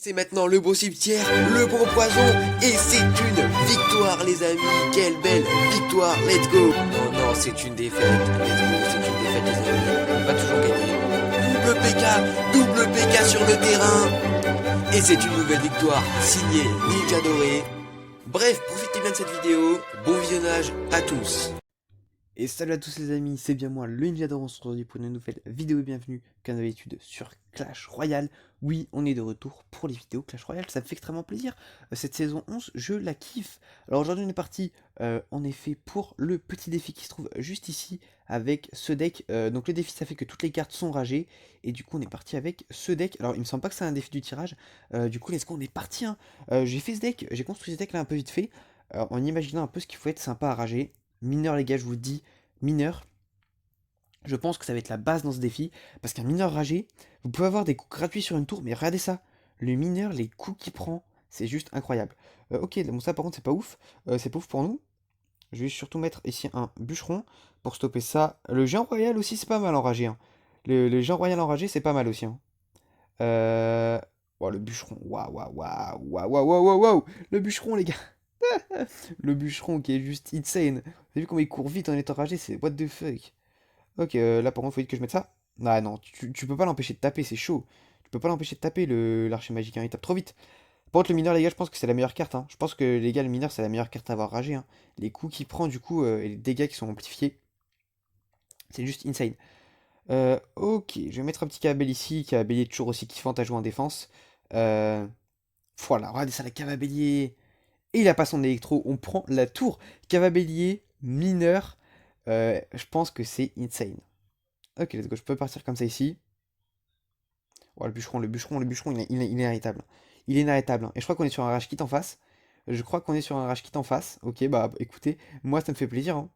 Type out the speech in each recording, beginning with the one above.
C'est maintenant le beau cimetière, le beau poison, et c'est une victoire les amis, quelle belle victoire, let's go. Non, non, c'est une défaite, let's go, c'est une défaite les amis, on va toujours gagner. Double PK sur le terrain, et c'est une nouvelle victoire, signée Ninja Doré. Bref, profitez bien de cette vidéo, bon visionnage à tous. Et salut à tous les amis, c'est bien moi, le Ninja Doré, on se retrouve pour une nouvelle vidéo et bienvenue, comme d'habitude, sur Clash Royale. Oui, on est de retour pour les vidéos Clash Royale, ça me fait extrêmement plaisir. Cette saison 11, je la kiffe. Alors aujourd'hui on est parti, en effet, pour le petit défi qui se trouve juste ici, avec ce deck. Donc le défi, ça fait que toutes les cartes sont ragées, et du coup on est parti avec ce deck. Alors il me semble pas que c'est un défi du tirage, du coup let's go, on est parti, hein. J'ai fait ce deck, j'ai construit ce deck là un peu vite fait, en imaginant un peu ce qu'il faut être sympa à rager. Mineur les gars, je vous le dis, mineur, je pense que ça va être la base dans ce défi, parce qu'un mineur ragé, vous pouvez avoir des coups gratuits sur une tour, mais regardez ça, le mineur, les coups qu'il prend, c'est juste incroyable. Ok, bon ça par contre c'est pas ouf, c'est pas ouf pour nous. Je vais surtout mettre ici un bûcheron pour stopper ça. Le géant royal aussi c'est pas mal enragé, hein. Le géant royal enragé c'est pas mal aussi, hein. Euh... Oh, le bûcheron, waouh, waouh, waouh, waouh, waouh, waouh, waouh, waouh, le bûcheron les gars. Le bûcheron qui est juste insane. Vous avez vu comment il court vite en étant ragé, c'est what the fuck. Ok, là par contre, faut vite que je mette ça. Ah non, tu peux pas l'empêcher de taper, c'est chaud. Tu peux pas l'empêcher de taper, l'archer magique, hein, il tape trop vite. Par contre, le mineur, les gars, je pense que c'est la meilleure carte, hein. Je pense que, les gars, le mineur, c'est la meilleure carte à avoir ragé, hein. Les coups qu'il prend, du coup, et les dégâts qui sont amplifiés, c'est juste insane. Ok, je vais mettre un petit Cavabelli ici. Cavabelli est toujours aussi kiffant à jouer en défense. Euh, voilà, regardez ça, la Cavabellier. Et il a pas son électro, on prend la tour. Cavabellier, mineur, je pense que c'est insane. Ok, let's go, je peux partir comme ça ici. Oh, le bûcheron, il est inarrêtable. Il est inarrêtable, hein. Et je crois qu'on est sur un rage kit en face. Je crois qu'on est sur un rage kit en face. Ok, bah écoutez, moi ça me fait plaisir, hein.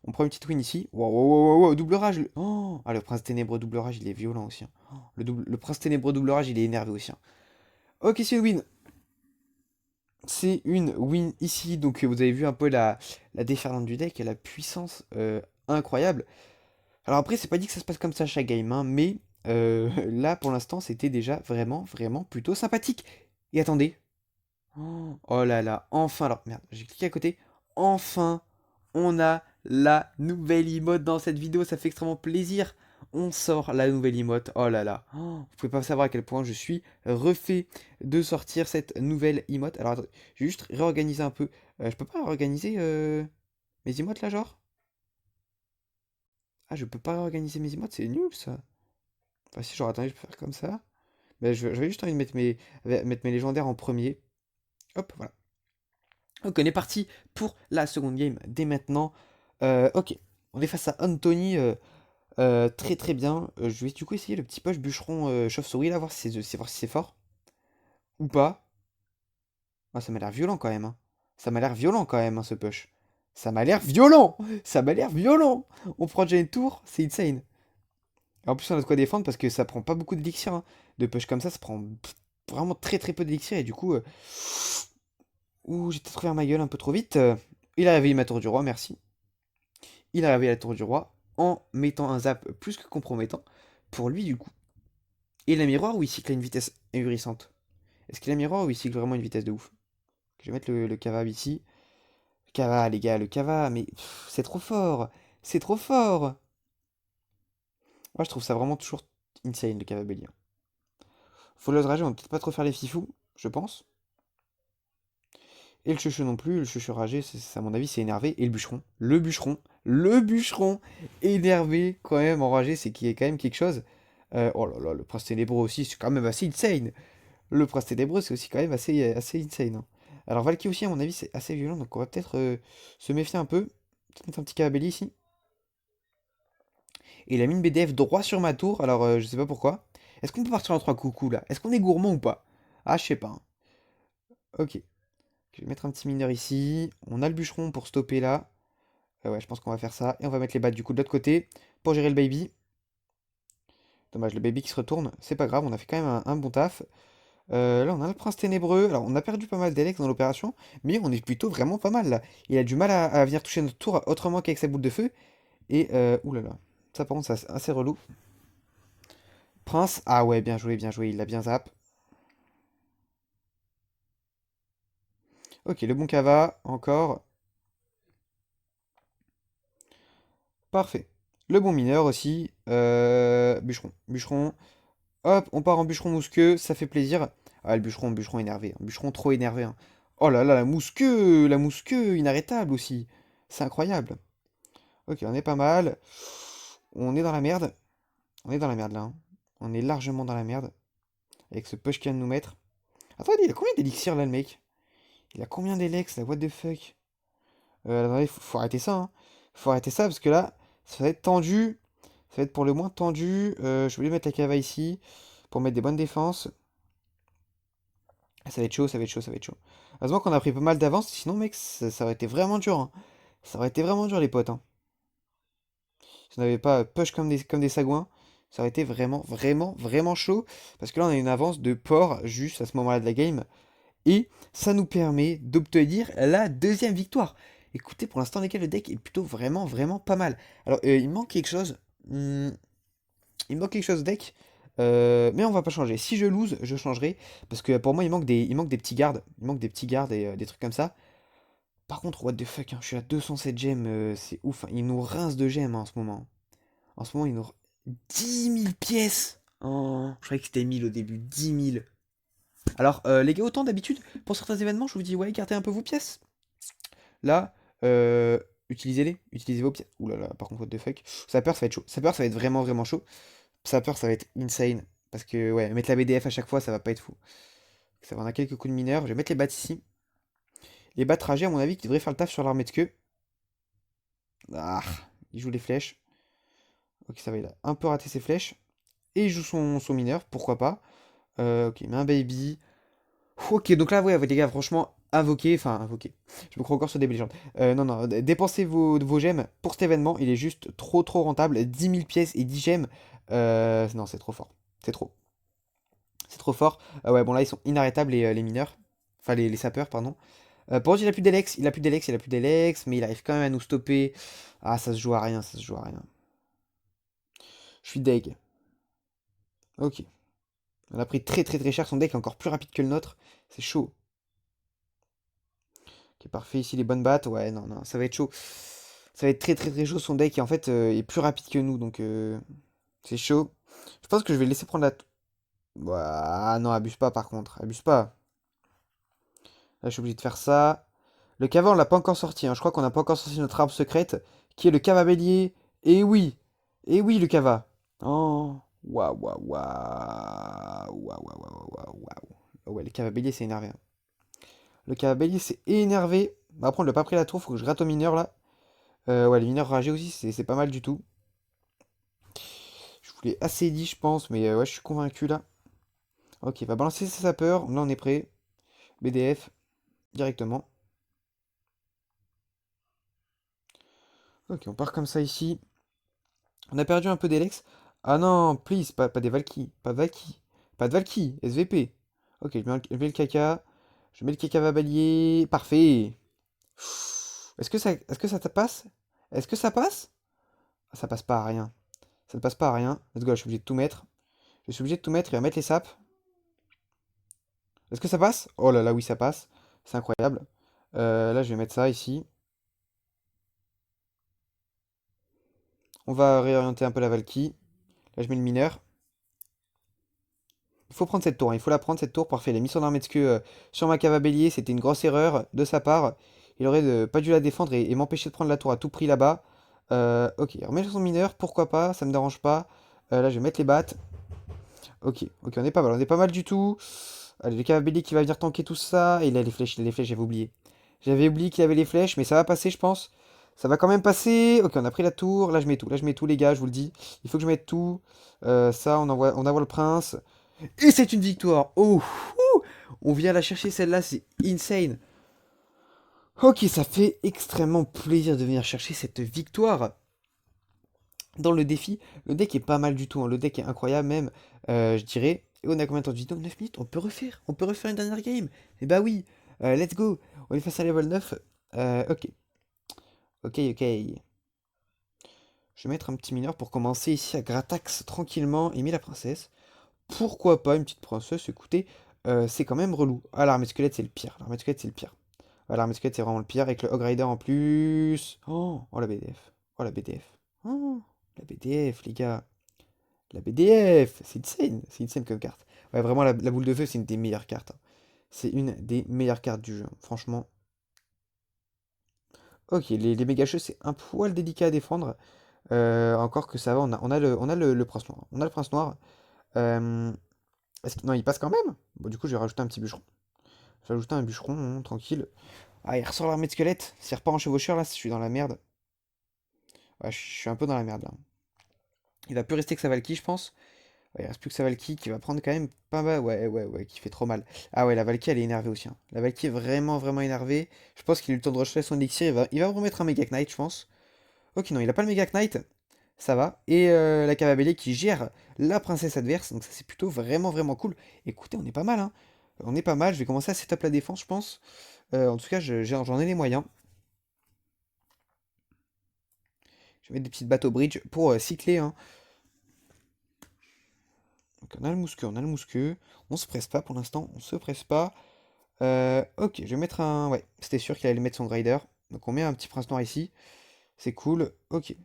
On prend une petite win ici. Wow, wow, wow, wow, wow, double rage. Oh, ah, le prince ténébreux double rage, il est violent aussi, hein. Oh, le prince ténébreux double rage, il est énervé aussi, hein. Ok, c'est une win. C'est une win ici. Donc vous avez vu un peu la déferlante du deck et la puissance incroyable. Alors après, c'est pas dit que ça se passe comme ça chaque game, hein, mais là, pour l'instant, c'était déjà vraiment, vraiment plutôt sympathique. Et attendez. Oh là là, enfin, alors, merde, j'ai cliqué à côté. Enfin, on a la nouvelle emote dans cette vidéo, ça fait extrêmement plaisir. On sort la nouvelle emote, oh là là. Vous pouvez pas savoir à quel point je suis refait de sortir cette nouvelle emote. Alors attendez, je vais juste réorganiser un peu. Je peux pas réorganiser mes emotes là, genre? Ah, je peux pas réorganiser mes emotes, c'est nul ça. Enfin, si, genre, attendez, je peux faire comme ça. Mais j'avais juste envie de mettre mes légendaires en premier. Hop, voilà. Ok, on est parti pour la seconde game dès maintenant. Ok, on est face à Anthony. Très très bien. Je vais du coup essayer le petit push bûcheron chauve-souris là, voir si c'est fort. Ou pas. Ah, ça m'a l'air violent quand même, hein. Ça m'a l'air violent quand même, hein, ce push. Ça m'a l'air violent! Ça m'a l'air violent! On prend déjà une tour, c'est insane. En plus, on a de quoi défendre parce que ça prend pas beaucoup d'élixir, hein. De push comme ça prend vraiment très très peu d'élixir et du coup. Ouh, j'ai peut-être ouvert ma gueule un peu trop vite. Il a réveillé ma tour du roi, merci. Il a réveillé la tour du roi en mettant un zap plus que compromettant pour lui du coup. Et il a miroir ou il cycle à une vitesse ahurissante? Est-ce qu'il a miroir ou il cycle vraiment une vitesse de ouf? Je vais mettre le cava ici. Le cava, les gars, le cava, mais c'est trop fort! C'est trop fort! Moi, je trouve ça vraiment toujours insane, le cava Belly, hein. Faut le rage, on va peut-être pas trop faire les fifous, je pense. Et le chuchu non plus, le chuchu ragé, à mon avis, c'est énervé. Et le bûcheron énervé quand même, enragé, c'est qu'il y a quand même quelque chose. Oh là là, le prince ténébreux aussi, c'est quand même assez insane. Le prince ténébreux, c'est aussi quand même assez insane, hein. Alors Valky aussi, à mon avis, c'est assez violent, donc on va peut-être se méfier un peu. Peut-être mettre un petit Carabelli ici. Et il a mis une BDF droit sur ma tour, alors je sais pas pourquoi. Est-ce qu'on peut partir en 3 coucous là? Est-ce qu'on est gourmand ou pas? Ah, je sais pas, hein. Ok. Je vais mettre un petit mineur ici. On a le bûcheron pour stopper là. Ouais, je pense qu'on va faire ça. Et on va mettre les battes du coup de l'autre côté pour gérer le baby. Dommage, le baby qui se retourne. C'est pas grave, on a fait quand même un bon taf. Là, on a le prince ténébreux. Alors, on a perdu pas mal d'Alex dans l'opération, mais on est plutôt vraiment pas mal là. Il a du mal à venir toucher notre tour autrement qu'avec sa boule de feu. Et, oulala. Ça, par contre, c'est assez relou. Prince, ah ouais, bien joué, il l'a bien zap. Ok, le bon cava, encore. Parfait. Le bon mineur aussi. Bûcheron. Bûcheron. Hop, on part en bûcheron mousqueux, ça fait plaisir. Ah, le bûcheron énervé, hein. Bûcheron trop énervé, hein. Oh là là, la mousqueux inarrêtable aussi. C'est incroyable. Ok, on est pas mal. On est dans la merde. On est dans la merde là, hein. On est largement dans la merde. Avec ce push qu'il vient de nous mettre. Attendez, il a combien d'élixirs là, le mec? Il a combien d'élex là? What the fuck? Attendez, faut arrêter ça, hein. Faut arrêter ça parce que là, ça va être tendu. Ça va être pour le moins tendu. Je voulais mettre la cava ici pour mettre des bonnes défenses. Ah, ça va être chaud, ça va être chaud, ça va être chaud. Heureusement qu'on a pris pas mal d'avance, sinon, mec, ça aurait été vraiment dur, hein. Ça aurait été vraiment dur, les potes, hein. Si on n'avait pas push comme des sagouins, ça aurait été vraiment, vraiment, vraiment chaud. Parce que là, on a une avance de port juste à ce moment-là de la game. Et ça nous permet d'obtenir la deuxième victoire. Écoutez, pour l'instant, les gars, le deck est plutôt vraiment, vraiment pas mal. Alors, il manque quelque chose. Il me manque quelque chose au deck. Mais on va pas changer. Si je lose, je changerai. Parce que pour moi, il manque des petits gardes. Il manque des petits gardes et des trucs comme ça. Par contre, what the fuck, hein, je suis à 207 gemmes. C'est ouf, hein. Il nous rince de gemmes, hein, en ce moment. En ce moment, il nous... 10 000 pièces. Oh, je croyais que c'était 1000 au début. 10 000. Alors, les gars, autant d'habitude, pour certains événements, je vous dis, ouais, gardez un peu vos pièces. Là, utilisez-les. Utilisez vos pièces. Ouh là là, par contre, what the fuck. Ça a peur, ça va être chaud. Ça a peur, ça va être vraiment, vraiment chaud. Ça a peur, ça va être insane. Parce que, ouais, mettre la BDF à chaque fois, ça va pas être fou. Ça va, on a quelques coups de mineurs. Je vais mettre les battes ici. Les battes ragés, à mon avis, qui devraient faire le taf sur l'armée de queue. Ah, il joue les flèches. Ok, ça va, il a un peu raté ses flèches. Et il joue son mineur, pourquoi pas. Ok, il met un baby. Ok, donc là, ouais, les gars, franchement, invoquer, enfin, invoquer. Je me crois encore sur des légendes. Non, non, dépensez vos gemmes pour cet événement. Il est juste trop, trop rentable. 10 000 pièces et 10 gemmes. Non, c'est trop fort. C'est trop. C'est trop fort. Ouais, bon, là, ils sont inarrêtables, les mineurs. Enfin, les sapeurs, pardon. Pour autre, il a plus d'Elex. Il a plus d'Elex, il a plus d'Elex. Mais il arrive quand même à nous stopper. Ah, ça se joue à rien, ça se joue à rien. Je suis deg. Ok. On a pris très, très, très cher. Son deck est encore plus rapide que le nôtre. C'est chaud. Ok, parfait. Ici, les bonnes battes. Ouais, non, non, ça va être chaud. Ça va être très, très, très chaud. Son deck, et en fait, est plus rapide que nous. Donc, c'est chaud. Je pense que je vais laisser prendre la... Ah non, abuse pas, par contre. Abuse pas. Là, je suis obligé de faire ça. Le cava, on l'a pas encore sorti, hein. Je crois qu'on n'a pas encore sorti notre arbre secrète, qui est le cava bélier. Et oui! Et oui, le cava! Oh! Waouh, waouh, waouh! Waouh, waouh, waouh, waouh, waouh! Oh ouais, le cava bélier, c'est énervé, hein. Le cava bélier, c'est énervé. Bah, après, on l'a pas pris la tour, faut que je gratte au mineur, là. Ouais, les mineurs ragés aussi, c'est pas mal du tout. Je voulais assez dit, je pense, mais ouais, je suis convaincu, là. Ok, il va balancer ses sapeurs. Là, on est prêt. BDF, directement. Ok, on part comme ça ici. On a perdu un peu d'Elex. Ah non, please, pas des Valky. Pas Valky. Pas de Valky. SVP. Ok, je mets le caca. Je mets le caca vabalier. Parfait. Est-ce que ça te passe? Est-ce que ça passe? Ah, ça passe pas à rien. Ça ne passe pas à rien. Let's go, je suis obligé de tout mettre. Je suis obligé de tout mettre. Il va mettre les sapes. Est-ce que ça passe? Oh là là, oui, ça passe. C'est incroyable. Là, je vais mettre ça ici. On va réorienter un peu la Valky. Là, je mets le mineur. Il faut prendre cette tour, hein. Il faut la prendre cette tour. Parfait, il a mis son armée de queue sur ma cave à bélier. C'était une grosse erreur de sa part. Il aurait pas dû la défendre et m'empêcher de prendre la tour à tout prix là-bas. Ok, il remet son mineur, pourquoi pas, ça me dérange pas. Là, je vais mettre les battes. Ok, ok, on est pas mal du tout. Allez, le cave à bélier qui va venir tanker tout ça. Et il a les flèches, j'avais oublié. J'avais oublié qu'il avait les flèches, mais ça va passer, je pense. Ça va quand même passer. Ok, on a pris la tour. Là, je mets tout. Là, je mets tout, les gars, je vous le dis. Il faut que je mette tout. Ça, on envoie le prince. Et c'est une victoire. Oh, ouh, on vient la chercher celle-là, c'est insane. Ok, ça fait extrêmement plaisir de venir chercher cette victoire dans le défi. Le deck est pas mal du tout, hein. Le deck est incroyable même, je dirais. Et on a combien de temps de vidéo? 9 minutes, on peut refaire. On peut refaire une dernière game. Et bah oui, let's go. On est face à level 9. Ok, ok, ok. Je vais mettre un petit mineur pour commencer ici à Gratax tranquillement. Et mis la princesse. Pourquoi pas une petite princesse? Écoutez, c'est quand même relou. Ah, l'armée de squelette, c'est le pire. L'armée de squelette, c'est le pire. Ouais, l'armée de squelette, c'est vraiment le pire. Avec le Hog Rider en plus. Oh, la BDF. Oh, la BDF. Oh, la BDF, les gars. La BDF. C'est insane. C'est insane comme carte. Ouais, vraiment, la boule de feu, c'est une des meilleures cartes, hein. C'est une des meilleures cartes du jeu, hein. Franchement. Ok, les méga cheveux, c'est un poil délicat à défendre. Encore que ça va, on a le prince noir. On a le prince noir. Euh, non, il passe quand même? Bon, du coup, je vais rajouter un petit bûcheron. Je vais rajouter un bûcheron, hein, tranquille. Ah, il ressort l'armée de squelette. S'il repart en chevaucheur, là, je suis dans la merde. Ouais, je suis un peu dans la merde, là. Il va plus rester que sa Valkyrie, je pense. Ouais, il reste plus que sa Valkyrie qui va prendre quand même pas mal. Ouais, ouais, ouais, qui fait trop mal. Ah ouais, la Valkyrie, elle est énervée aussi, hein. La Valkyrie est vraiment, vraiment énervée. Je pense qu'il a eu le temps de recharger son élixir. Il va me remettre un Mega Knight, je pense. Ok, non, il a pas le Mega Knight. Ça va. Et la Cavabellier qui gère la princesse adverse. Donc ça, c'est plutôt vraiment, vraiment cool. Écoutez, on est pas mal, hein. On est pas mal. Je vais commencer à setup la défense, je pense. En tout cas, j'en ai les moyens. Je vais mettre des petites bateaux bridge pour cycler, hein. Donc on a le mousqueux, on a le mousqueux. On se presse pas pour l'instant, on se presse pas. Ok, je vais mettre un... Ouais, c'était sûr qu'il allait mettre son grider. Donc on met un petit prince noir ici. C'est cool. Ok.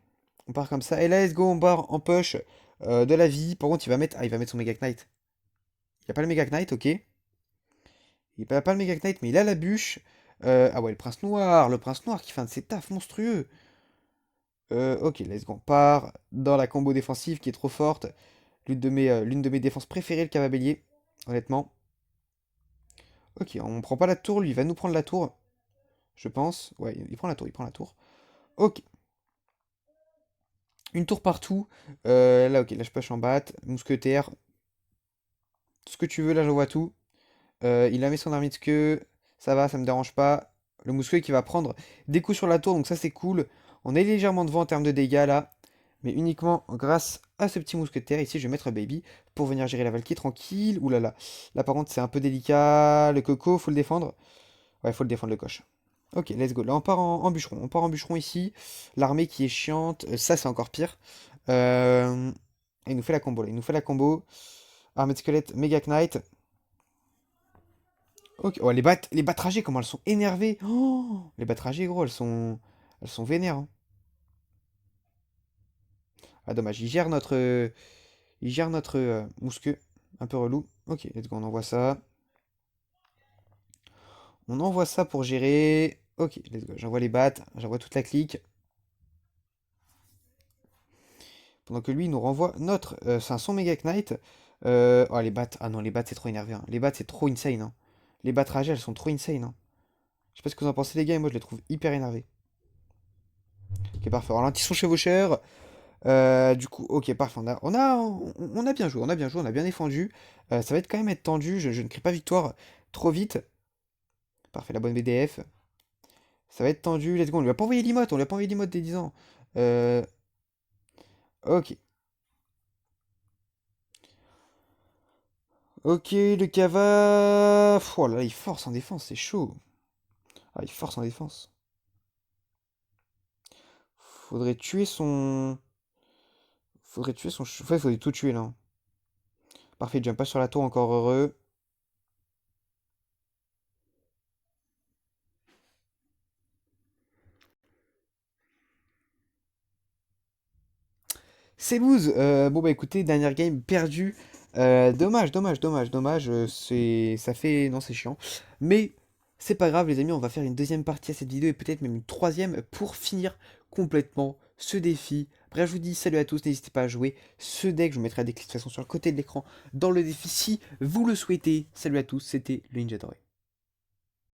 On part comme ça. Et là, let's go, on part en push de la vie. Par contre, il va mettre... Ah, il va mettre son Mega Knight. Il a pas le Mega Knight, ok. Il a pas le Mega Knight, mais il a la bûche. Ah ouais, le prince noir. Le prince noir qui fait un de ses tafs monstrueux. Ok, let's go. On part dans la combo défensive qui est trop forte. L'une de mes défenses préférées, le cavabellier. Honnêtement. Ok, on prend pas la tour, lui, il va nous prendre la tour. Je pense. Ouais, il prend la tour, il prend la tour. Ok. Une tour partout. Là, ok, là, je push en bat. Mousquetaire. Tout ce que tu veux, là, j'envoie tout. Il a mis son armée de queue. Ça va, ça me dérange pas. Le mousquet qui va prendre des coups sur la tour, donc ça, c'est cool. On est légèrement devant en termes de dégâts, là. Mais uniquement grâce à ce petit mousquetaire. Ici, je vais mettre Baby pour venir gérer la Valkyrie tranquille. Ouh là là. Là, par contre, c'est un peu délicat. Le coco, faut le défendre. Ouais, faut le défendre, le coche. Ok, let's go. Là, on part en bûcheron. On part en bûcheron ici. L'armée qui est chiante. Ça, c'est encore pire. Euh, Il nous fait la combo, là. Il nous fait la combo. Armée de squelette, Mega Knight. Ok. Oh, les battragés, comment elles sont énervées. Oh, les battragés, gros, elles sont vénères, hein. Ah, dommage. Il gère notre mousqueux. Un peu relou. Ok, let's go. On envoie ça. On envoie ça pour gérer. Ok, let's go. J'envoie les battes. J'envoie toute la clique. Pendant que lui, il nous renvoie notre. C'est un son Mega Knight. Oh, les battes. Ah non, les battes, c'est trop énervé, hein. Les battes, c'est trop insane, hein. Les battes ragées, elles sont trop insane, hein. Je sais pas ce que vous en pensez, les gars, mais moi, je les trouve hyper énervés. Ok, parfait. On ralentit son chevaucheur. Du coup, ok, parfait. On a bien joué, on a bien joué, on a bien défendu. Ça va quand même être tendu. Je ne crie pas victoire trop vite. Parfait, la bonne BDF. Ça va être tendu. Let's go. On lui a pas envoyé l'emote. On lui a pas envoyé l'emote des 10 ans. Ok. Ok, le cava. Oh là là, il force en défense, c'est chaud. Ah, il force en défense. Faudrait tuer son. Faudrait tuer son. Enfin, il faudrait tout tuer là, hein. Parfait, il jump pas sur la tour, encore heureux. C'est loose. Bon bah écoutez, dernière game perdue. Dommage, dommage, dommage, dommage. Ça fait, non, c'est chiant. Mais c'est pas grave, les amis. On va faire une deuxième partie à cette vidéo et peut-être même une troisième pour finir complètement ce défi. Bref, je vous dis salut à tous. N'hésitez pas à jouer ce deck. Je vous mettrai des clics de toute façon sur le côté de l'écran dans le défi si vous le souhaitez. Salut à tous. C'était le Ninja Doré.